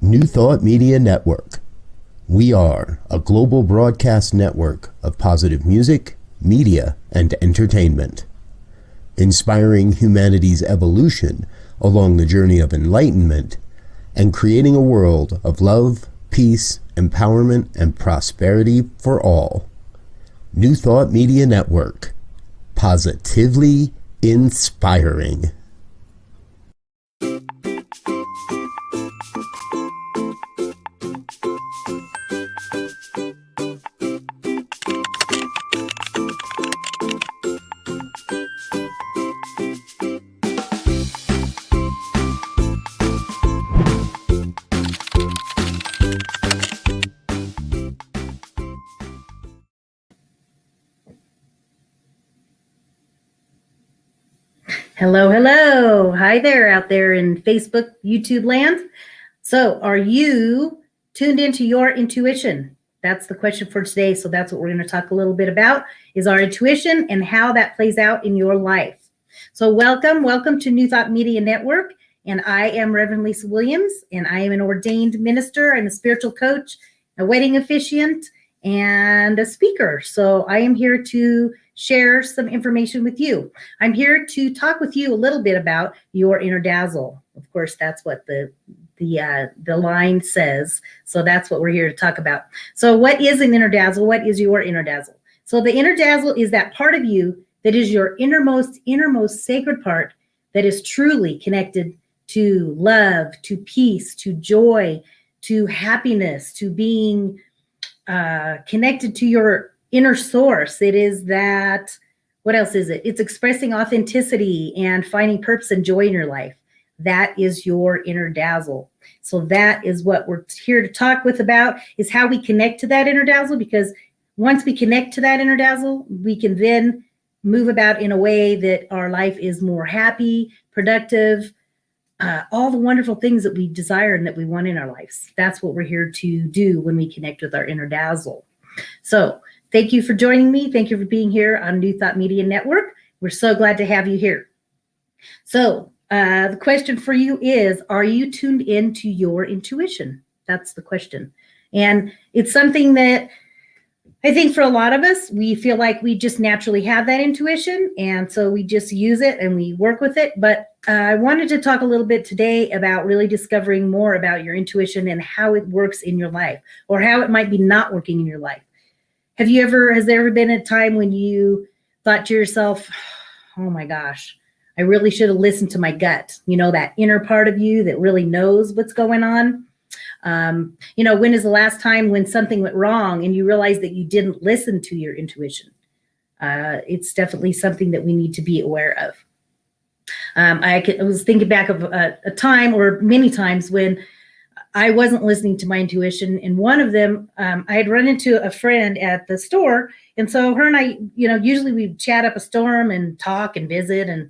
New Thought Media Network. We are a global broadcast network of positive music, media, and entertainment, inspiring humanity's evolution along the journey of enlightenment and creating a world of love, peace, empowerment, and prosperity for all. New Thought Media Network. Positively inspiring. Hello, hello. Hi there out there in Facebook, YouTube land. So are you tuned into your intuition? That's the question for today. So that's what we're going to talk a little bit about, is our intuition and how that plays out in your life. So welcome to New Thought Media Network. And I am Reverend Lisa Williams, and I am an ordained minister. I'm a spiritual coach, a wedding officiant, and a speaker. So I am here to share some information with you. I'm here to talk with you a little bit about your inner dazzle. Of course, that's what the line says. So that's what we're here to talk about. So what is an inner dazzle? What is your inner dazzle? So the inner dazzle is that part of you that is your innermost sacred part that is truly connected to love, to peace, to joy, to happiness, to being connected to your inner source. It is that, what else is it? It's expressing authenticity and finding purpose and joy in your life. That is your inner dazzle. So that is what we're here to talk about, is how we connect to that inner dazzle, because once we connect to that inner dazzle, we can then move about in a way that our life is more happy, productive, all the wonderful things that we desire and that we want in our lives. That's what we're here to do when we connect with our inner dazzle. So thank you for joining me. Thank you for being here on New Thought Media Network. We're so glad to have you here. So the question for you is, are you tuned into your intuition? That's the question. And it's something that I think for a lot of us, we feel like we just naturally have that intuition. And so we just use it and we work with it. But I wanted to talk a little bit today about really discovering more about your intuition and how it works in your life, or how it might be not working in your life. Has there ever been a time when you thought to yourself, oh my gosh, I really should have listened to my gut, that inner part of you that really knows what's going on? When is the last time when something went wrong and you realized that you didn't listen to your intuition? It's definitely something that we need to be aware of. I was thinking back of a time, or many times, when I wasn't listening to my intuition. And one of them, I had run into a friend at the store. And so her and I, usually we chat up a storm and talk and visit. And,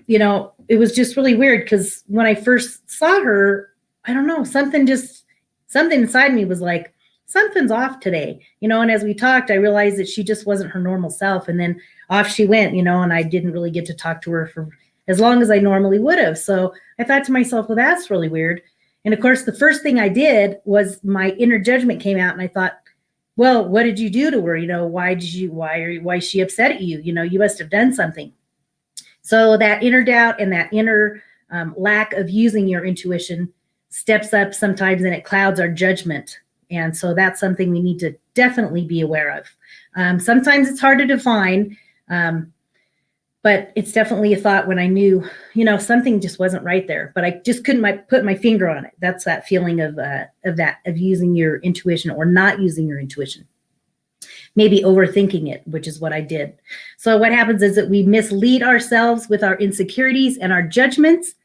it was just really weird, because when I first saw her, I don't know, something inside me was like, something's off today, and as we talked, I realized that she just wasn't her normal self. And then off she went, and I didn't really get to talk to her for as long as I normally would have. So I thought to myself, well, that's really weird. And of course, the first thing I did was my inner judgment came out, and I thought, well, what did you do to her? Why is she upset at you? You must have done something. So that inner doubt and that inner lack of using your intuition steps up sometimes, and it clouds our judgment. And so that's something we need to definitely be aware of. Sometimes it's hard to define, but it's definitely a thought when I knew, something just wasn't right there, but I just couldn't put my finger on it. That's that feeling of using your intuition or not using your intuition. Maybe overthinking it, which is what I did. So what happens is that we mislead ourselves with our insecurities and our judgments.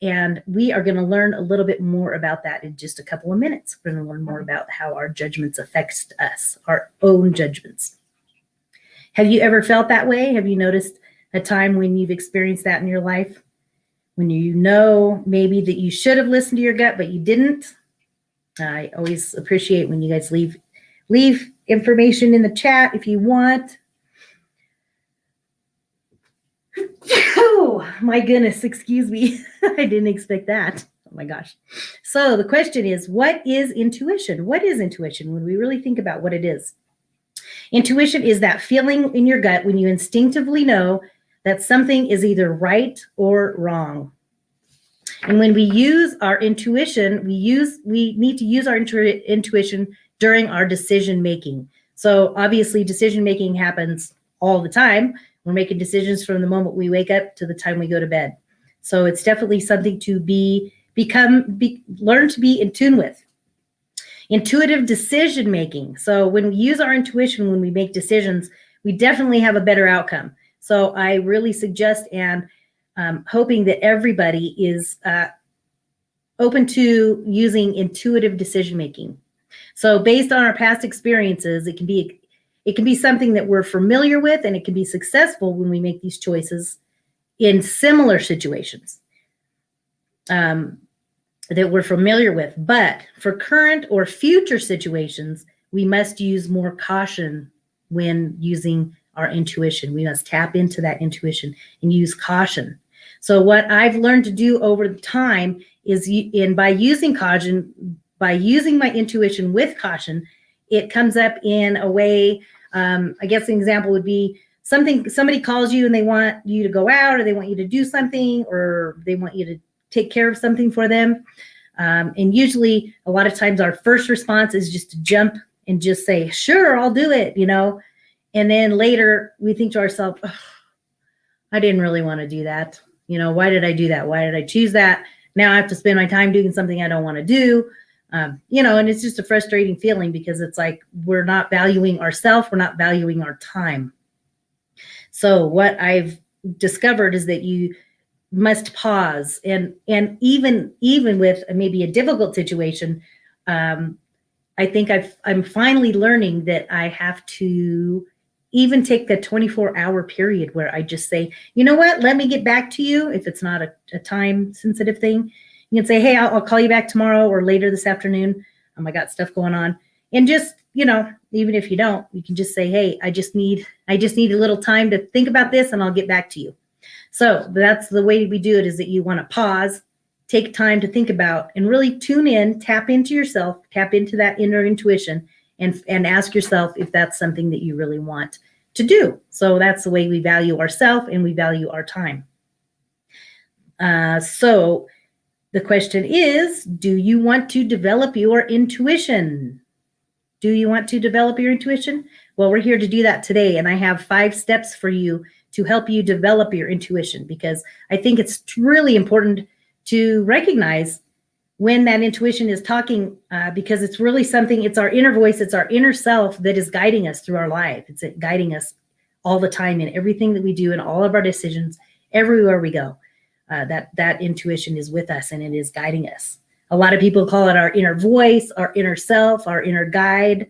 And we are going to learn a little bit more about that in just a couple of minutes. We're going to learn more about how our judgments affect us, our own judgments. Have you ever felt that way? Have you noticed a time when you've experienced that in your life? When maybe that you should have listened to your gut, but you didn't? I always appreciate when you guys leave information in the chat if you want. Oh, my goodness, excuse me. I didn't expect that. my gosh. So the question is, what is intuition? What is intuition when we really think about what it is? Intuition is that feeling in your gut when you instinctively know that something is either right or wrong. And when we use our intuition, we need to use our intuition during our decision making. So obviously decision making happens all the time. We're making decisions from the moment we wake up to the time we go to bed. So it's definitely something to learn to be in tune with. Intuitive decision making. So when we use our intuition, when we make decisions, we definitely have a better outcome. So I really suggest and hoping that everybody is open to using intuitive decision making. So based on our past experiences, it can be something that we're familiar with, and it can be successful when we make these choices in similar situations that we're familiar with. But for current or future situations, we must use more caution when using our intuition. We must tap into that intuition and use caution. So what I've learned to do over time is by using caution, by using my intuition with caution, it comes up in a way, I guess an example would be somebody calls you and they want you to go out, or they want you to do something, or they want you to take care of something for them. And usually a lot of times our first response is just to jump and just say, sure, I'll do it, And then later we think to ourselves, oh, I didn't really want to do that. Why did I do that? Why did I choose that? Now I have to spend my time doing something I don't want to do. And it's just a frustrating feeling because it's like we're not valuing ourselves. We're not valuing our time. So what I've discovered is that you must pause, and even with maybe a difficult situation, I think I'm finally learning that I have to even take the 24-hour period where I just say, you know what, let me get back to you. If it's not a time sensitive thing, you can say, hey, I'll call you back tomorrow or later this afternoon. I got stuff going on. And just, even if you don't, you can just say, hey, I just need a little time to think about this and I'll get back to you. So that's the way we do it, is that you want to pause, take time to think about, and really tune in, tap into yourself, tap into that inner intuition, and ask yourself if that's something that you really want to do. So that's the way we value ourselves and we value our time. So the question is, do you want to develop your intuition? Do you want to develop your intuition? Well, we're here to do that today, and I have 5 steps for you to help you develop your intuition, because I think it's really important to recognize when that intuition is talking, because it's really something, it's our inner voice, it's our inner self that is guiding us through our life. It's guiding us all the time in everything that we do and all of our decisions, everywhere we go. That intuition is with us and it is guiding us. A lot of people call it our inner voice, our inner self, our inner guide.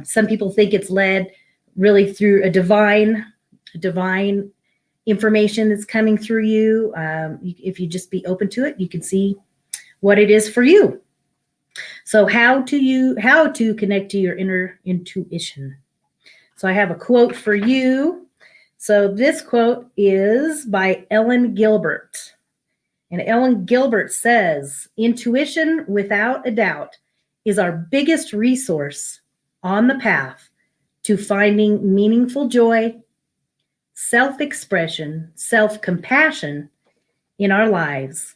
Some people think it's led really through a divine information that's coming through you. If you just be open to it, you can see what it is for you. So how to connect to your inner intuition. So I have a quote for you. So this quote is by Ellen Gilbert. And Ellen Gilbert says, intuition, without a doubt, is our biggest resource on the path to finding meaningful joy, self-expression, self-compassion in our lives.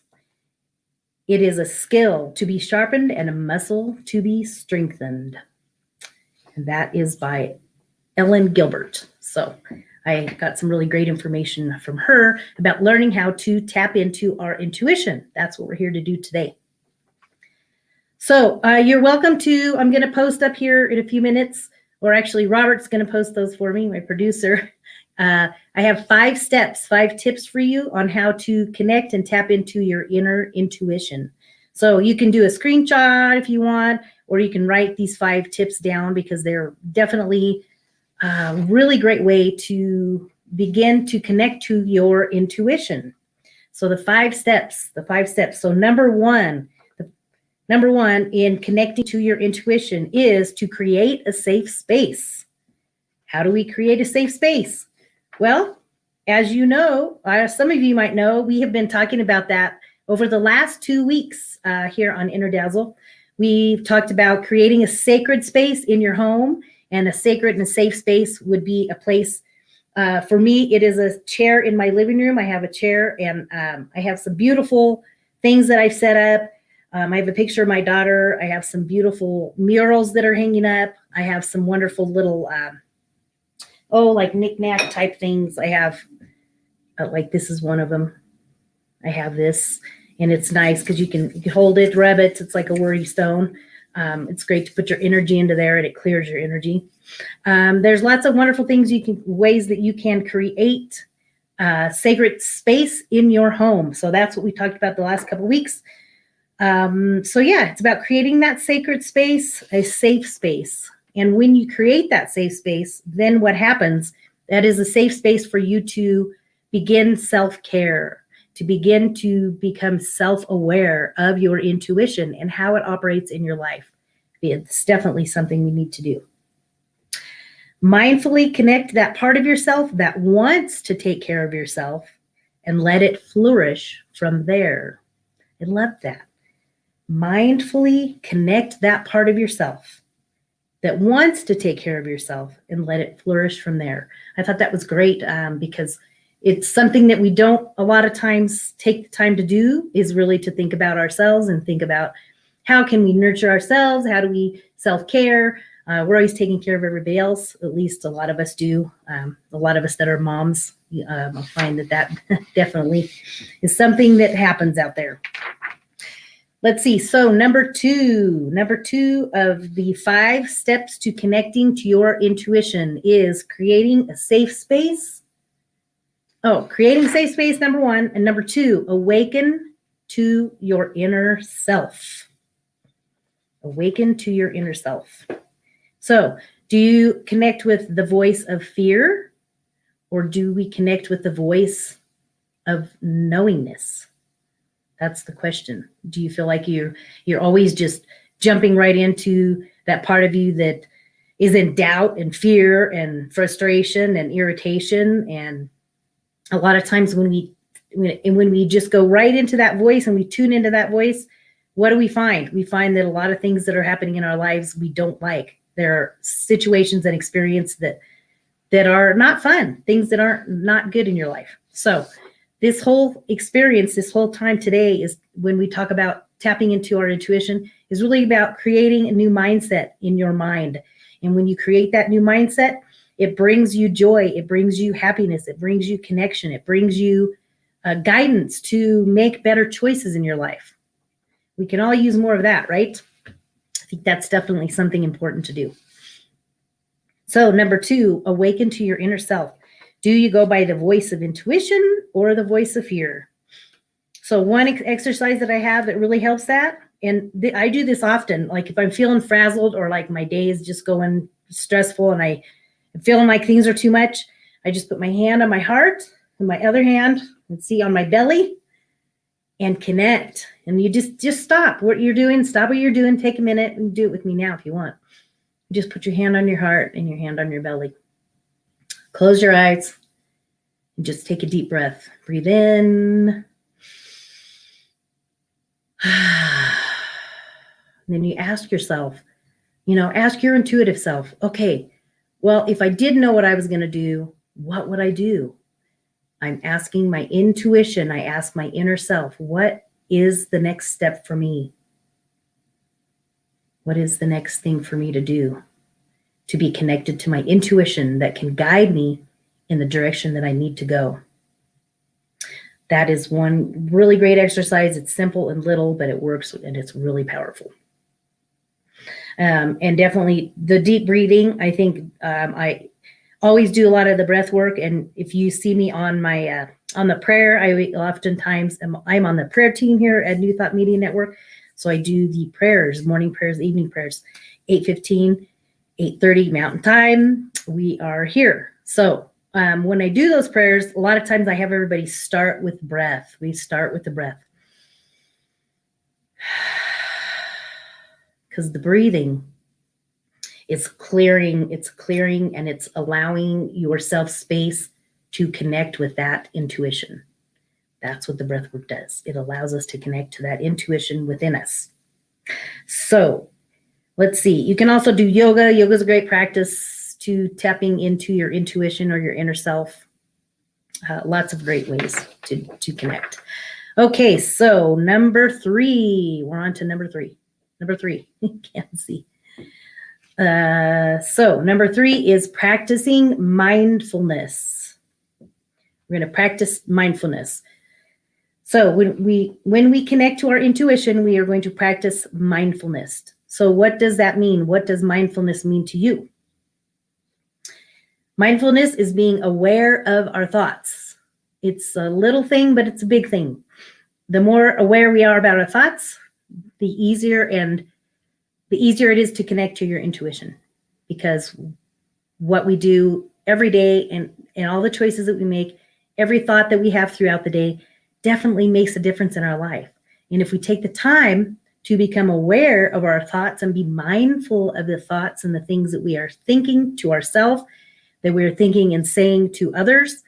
It is a skill to be sharpened and a muscle to be strengthened. And that is by Ellen Gilbert. So I got some really great information from her about learning how to tap into our intuition. That's what we're here to do today. So you're welcome to, I'm going to post up here in a few minutes, or actually Robert's going to post those for me, my producer. I have 5 steps, 5 tips for you on how to connect and tap into your inner intuition. So you can do a screenshot if you want, or you can write these 5 tips down, because they're definitely a really great way to begin to connect to your intuition. So the 5 steps. So number one in connecting to your intuition is to create a safe space. How do we create a safe space? Well, as you know, some of you might know, we have been talking about that over the last 2 weeks here on Inner Dazzle, we've talked about creating a sacred space in your home, and a sacred and a safe space would be a place. For me, it is a chair in my living room. I have a chair, and I have some beautiful things that I've set up. I have a picture of my daughter. I have some beautiful murals that are hanging up. I have some wonderful little, like knick-knack type things. I have, like this is one of them. I have this, and it's nice because you can hold it, rub it. It's like a worry stone. It's great to put your energy into there, and it clears your energy. There's lots of wonderful things ways that you can create sacred space in your home. So that's what we talked about the last couple of weeks. So yeah, it's about creating that sacred space, a safe space. And when you create that safe space, then what happens? That is a safe space for you to begin self-care, to begin to become self-aware of your intuition and how it operates in your life. It's definitely something we need to do. Mindfully connect that part of yourself that wants to take care of yourself and let it flourish from there. I love that. Mindfully connect that part of yourself that wants to take care of yourself and let it flourish from there. I thought that was great because it's something that we don't a lot of times take the time to do, is really to think about ourselves and think about how can we nurture ourselves? How do we self-care? We're always taking care of everybody else. At least a lot of us do. A lot of us that are moms, I find that definitely is something that happens out there. Let's see. So number two of the 5 steps to connecting to your intuition is creating a safe space. Creating a safe space, number 1. And number 2, awaken to your inner self. Awaken to your inner self. So do you connect with the voice of fear, or do we connect with the voice of knowingness? That's the question. Do you feel like you're always just jumping right into that part of you that is in doubt and fear and frustration and irritation? And a lot of times when we just go right into that voice and we tune into that voice, what do we find? We find that a lot of things that are happening in our lives we don't like. There are situations and experiences that are not fun, things that aren't not good in your life. So this whole experience, this whole time today, is when we talk about tapping into our intuition, is really about creating a new mindset in your mind. And when you create that new mindset, it brings you joy, it brings you happiness, it brings you connection, it brings you guidance to make better choices in your life. We can all use more of that, right? I think that's definitely something important to do. So number 2, awaken to your inner self. Do you go by the voice of intuition or the voice of fear? So one exercise that I have that really helps that, and I do this often, like if I'm feeling frazzled or like my day is just going stressful and I'm feeling like things are too much, I just put my hand on my heart and my other hand, and see, on my belly, and connect. And you just stop what you're doing, stop what you're doing, take a minute and do it with me now if you want. Just put your hand on your heart and your hand on your belly. Close your eyes and just take a deep breath. Breathe in. And then you ask yourself, ask your intuitive self, okay, well, if I did know what I was going to do, what would I do? I'm asking my intuition. I ask my inner self, what is the next step for me? What is the next thing for me to do to be connected to my intuition that can guide me in the direction that I need to go? That is one really great exercise. It's simple and little, but it works, and it's really powerful. And definitely the deep breathing. I think I always do a lot of the breath work. And if you see me on my on the prayer, I'm on the prayer team here at New Thought Media Network. So I do the prayers, morning prayers, evening prayers, 8:15, 8:30 Mountain Time. We are here. So when I do those prayers, a lot of times I have everybody start with breath. We start with the breath. Because the breathing is clearing, and it's allowing yourself space to connect with that intuition. That's what the breath work does. It allows us to connect to that intuition within us. So let's see. You can also do yoga. Yoga is a great practice to tapping into your intuition or your inner self. Lots of great ways to connect. Okay, so number 3. We're on to number 3. Number 3. Can't see. So number 3 is practicing mindfulness. We're going to practice mindfulness. So when we connect to our intuition, we are going to practice mindfulness. So what does that mean? What does mindfulness mean to you? Mindfulness is being aware of our thoughts. It's a little thing, but it's a big thing. The more aware we are about our thoughts, the easier it is to connect to your intuition, because what we do every day and all the choices that we make, every thought that we have throughout the day definitely makes a difference in our life. And if we take the time to become aware of our thoughts and be mindful of the thoughts and the things that we are thinking to ourselves, that we're thinking and saying to others,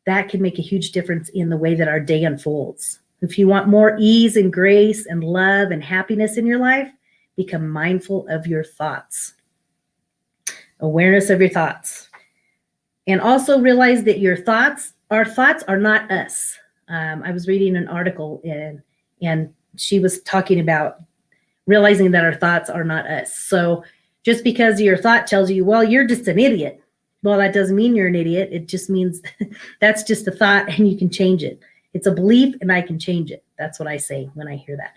that can make a huge difference in the way that our day unfolds. If you want more ease and grace and love and happiness in your life, become mindful of your thoughts. Awareness of your thoughts. And also realize that our thoughts are not us. I was reading an article and she was talking about realizing that our thoughts are not us. So just because your thought tells you, well, you're just an idiot. Well, that doesn't mean you're an idiot. It just means that's just a thought and you can change it. It's a belief and I can change it. That's what I say when I hear that.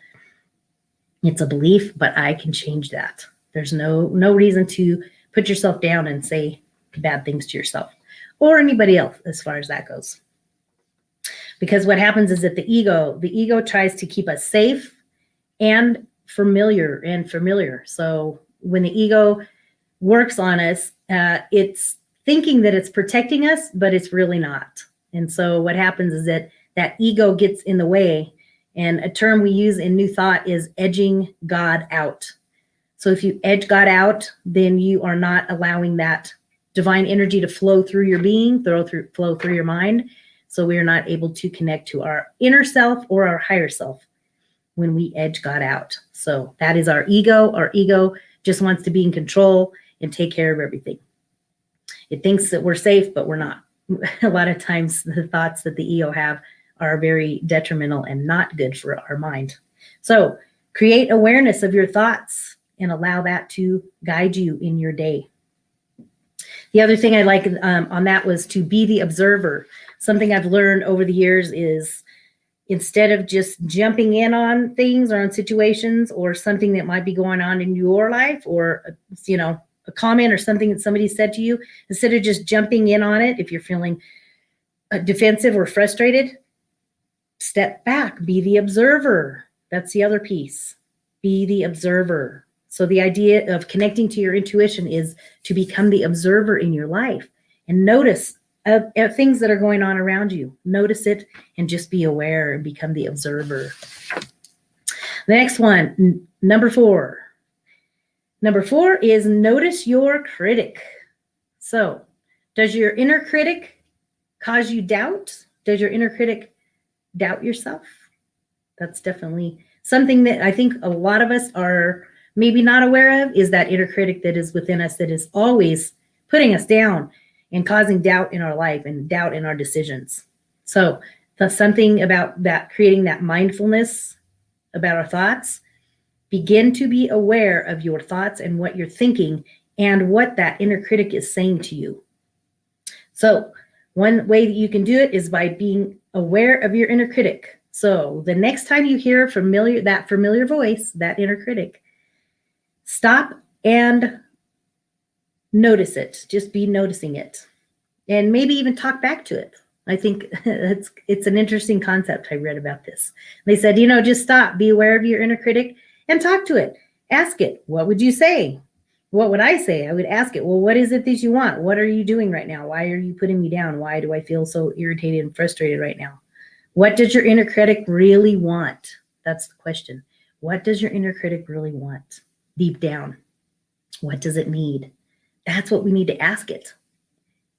It's a belief, but I can change that. There's no reason to put yourself down and say bad things to yourself or anybody else as far as that goes. Because what happens is that the ego tries to keep us safe and familiar. So when the ego works on us, it's thinking that it's protecting us, but it's really not. And so what happens is that ego gets in the way. And a term we use in New Thought is edging God out. So if you edge God out, then you are not allowing that divine energy to flow through your being, flow through your mind. So we are not able to connect to our inner self or our higher self when we edge God out. So that is our ego. Our ego just wants to be in control and take care of everything. It thinks that we're safe, but we're not. A lot of times the thoughts that the ego have are very detrimental and not good for our mind. So create awareness of your thoughts and allow that to guide you in your day. The other thing I like on that was to be the observer. Something I've learned over the years is instead of just jumping in on things or on situations or something that might be going on in your life or, a comment or something that somebody said to you, instead of just jumping in on it, if you're feeling defensive or frustrated, step back, be the observer. That's the other piece. Be the observer. So the idea of connecting to your intuition is to become the observer in your life and notice things that are going on around you. Notice it and just be aware and become the observer. The next one, number 4. Number 4 is notice your critic. So does your inner critic cause you doubt? Does your inner critic doubt yourself? That's definitely something that I think a lot of us are maybe not aware of, is that inner critic that is within us that is always putting us down and causing doubt in our life and doubt in our decisions. So that's something about that, creating that mindfulness about our thoughts. Begin to be aware of your thoughts and what you're thinking and what that inner critic is saying to you. So one way that you can do it is by being aware of your inner critic. So the next time you hear that familiar voice, that inner critic, stop and notice it. Just be noticing it. And maybe even talk back to it. I think it's an interesting concept. I read about this. They said, just stop, be aware of your inner critic and talk to it. Ask it, what would you say? What would I say? I would ask it, well, what is it that you want? What are you doing right now? Why are you putting me down? Why do I feel so irritated and frustrated right now? What does your inner critic really want? That's the question. What does your inner critic really want deep down? What does it need? That's what we need to ask it.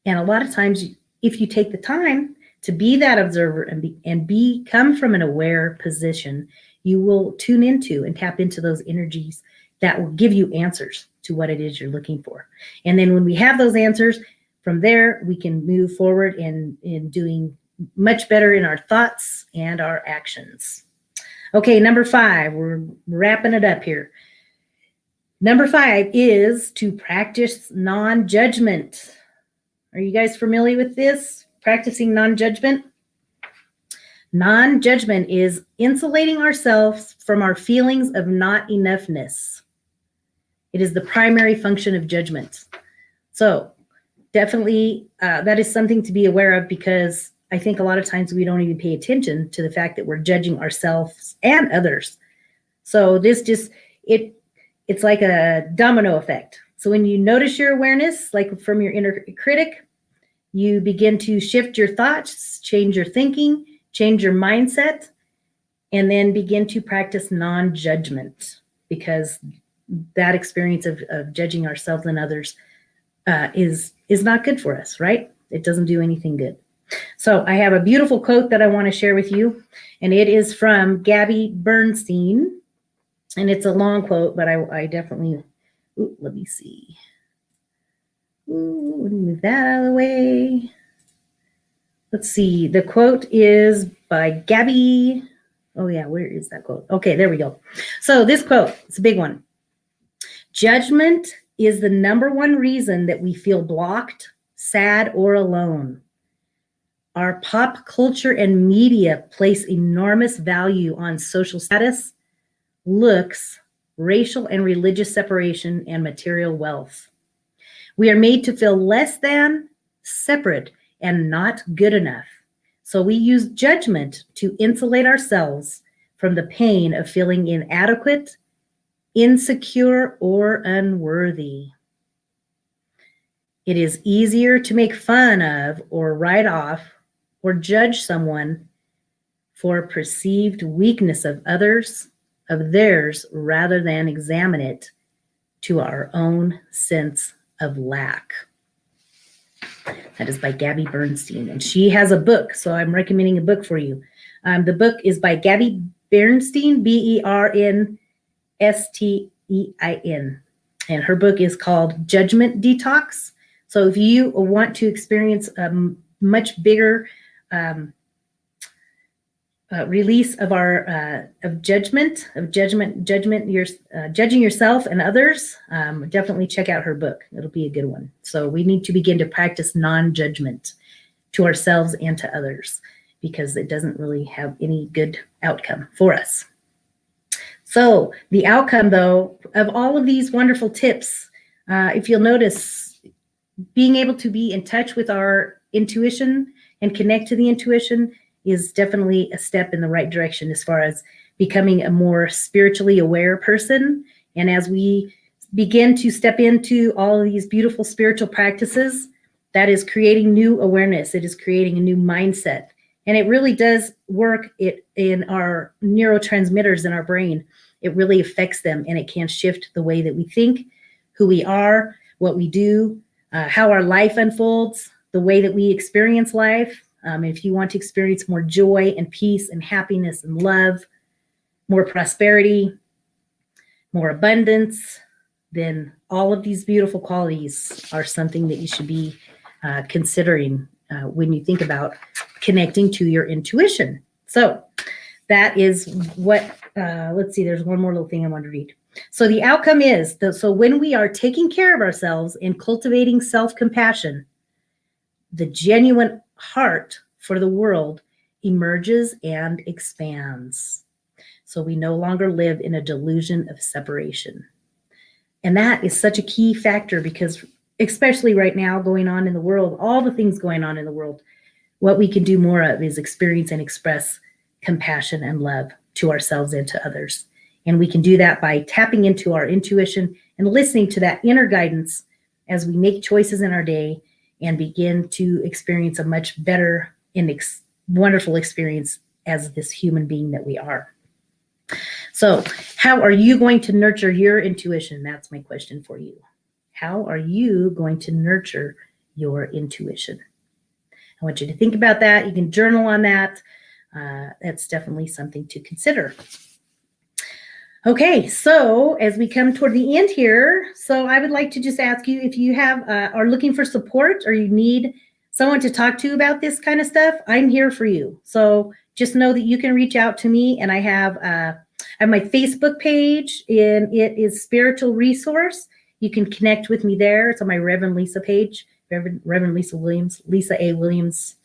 And a lot of times, if you take the time to be that observer and come from an aware position, you will tune into and tap into those energies that will give you answers to what it is you're looking for. And then when we have those answers, from there, we can move forward in doing much better in our thoughts and our actions. Okay, number 5, we're wrapping it up here. Number 5 is to practice non-judgment. Are you guys familiar with this? Practicing non-judgment? Non-judgment is insulating ourselves from our feelings of not enoughness. It is the primary function of judgment. So definitely that is something to be aware of, because I think a lot of times we don't even pay attention to the fact that we're judging ourselves and others. So it's like a domino effect. So when you notice your awareness, like from your inner critic, you begin to shift your thoughts, change your thinking, change your mindset, and then begin to practice non-judgment, because that experience of judging ourselves and others is not good for us, right? It doesn't do anything good. So I have a beautiful quote that I want to share with you, and it is from Gabby Bernstein, and it's a long quote, but I definitely, let me see. Let me move that out of the way. Let's see. The quote is by Gabby. Oh yeah, where is that quote? Okay, there we go. So this quote, it's a big one. Judgment is the number one reason that we feel blocked, sad, or alone. Our pop culture and media place enormous value on social status, looks, racial and religious separation, and material wealth. We are made to feel less than, separate, and not good enough. So we use judgment to insulate ourselves from the pain of feeling inadequate, insecure, or unworthy. It is easier to make fun of or write off or judge someone for perceived weakness of others, of theirs, rather than examine it to our own sense of lack. That is by Gabby Bernstein, and she has a book, so I'm recommending a book for you. The book is by Gabby Bernstein, Bernstein, and her book is called Judgment Detox. So if you want to experience a much bigger release of our judging yourself and others, definitely check out her book. It'll be a good one. So we need to begin to practice non-judgment to ourselves and to others, because it doesn't really have any good outcome for us. So the outcome, though, of all of these wonderful tips, if you'll notice, being able to be in touch with our intuition and connect to the intuition is definitely a step in the right direction as far as becoming a more spiritually aware person. And as we begin to step into all of these beautiful spiritual practices, that is creating new awareness. It is creating a new mindset. And it really does work in our neurotransmitters in our brain. It really affects them, and it can shift the way that we think, who we are, what we do, how our life unfolds, the way that we experience life. If you want to experience more joy and peace and happiness and love, more prosperity, more abundance, then all of these beautiful qualities are something that you should be considering when you think about connecting to your intuition. So that is what, let's see, there's one more little thing I want to read. So the outcome is, so when we are taking care of ourselves and cultivating self-compassion, the genuine heart for the world emerges and expands. So we no longer live in a delusion of separation. And that is such a key factor, because especially right now going on in the world, all the things going on in the world, what we can do more of is experience and express compassion and love to ourselves and to others. And we can do that by tapping into our intuition and listening to that inner guidance as we make choices in our day and begin to experience a much better and wonderful experience as this human being that we are. So how are you going to nurture your intuition? That's my question for you. How are you going to nurture your intuition? I want you to think about that. You can journal on that. That's definitely something to consider. Okay, so as we come toward the end here, so I would like to just ask you if you are looking for support or you need someone to talk to about this kind of stuff, I'm here for you. So just know that you can reach out to me, and I have my Facebook page, and it is Spiritual Resource. You can connect with me there. It's on my Reverend Lisa page, Reverend Lisa Williams, Lisa A. Williams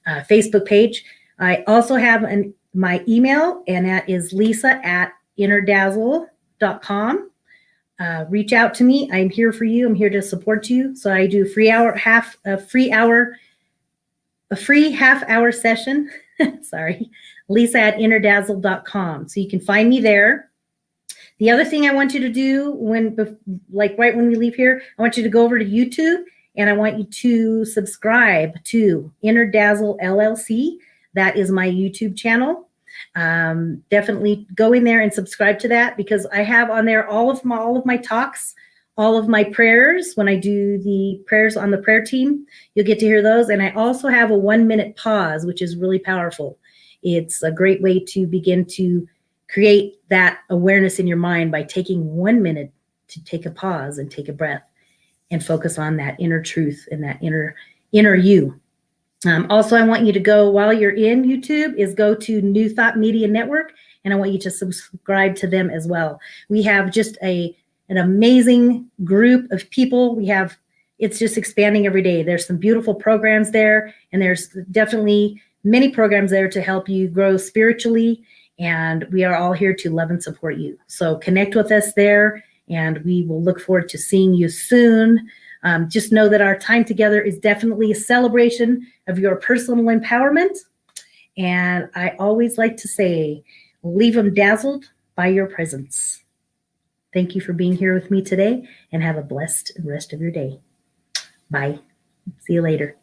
Facebook page. I also have my email, and that is lisa@innerdazzle.com. Reach out to me. I'm here for you. I'm here to support you. So I do a free half-hour session. Sorry, lisa@innerdazzle.com. So you can find me there. The other thing I want you to do right when we leave here, I want you to go over to YouTube, and I want you to subscribe to Inner Dazzle LLC. That is my YouTube channel. Definitely go in there and subscribe to that, because I have on there all of my talks, all of my prayers. When I do the prayers on the prayer team, you'll get to hear those. And I also have a 1-minute pause, which is really powerful. It's a great way to begin to create that awareness in your mind by taking 1 minute to take a pause and take a breath and focus on that inner truth and that inner you. Also, I want you to go, while you're in YouTube, go to New Thought Media Network, and I want you to subscribe to them as well. We have just an amazing group of people. It's just expanding every day. There's some beautiful programs there, and there's definitely many programs there to help you grow spiritually, and we are all here to love and support you. So connect with us there, and we will look forward to seeing you soon. Just know that our time together is definitely a celebration of your personal empowerment. And I always like to say, leave them dazzled by your presence. Thank you for being here with me today, and have a blessed rest of your day. Bye. See you later.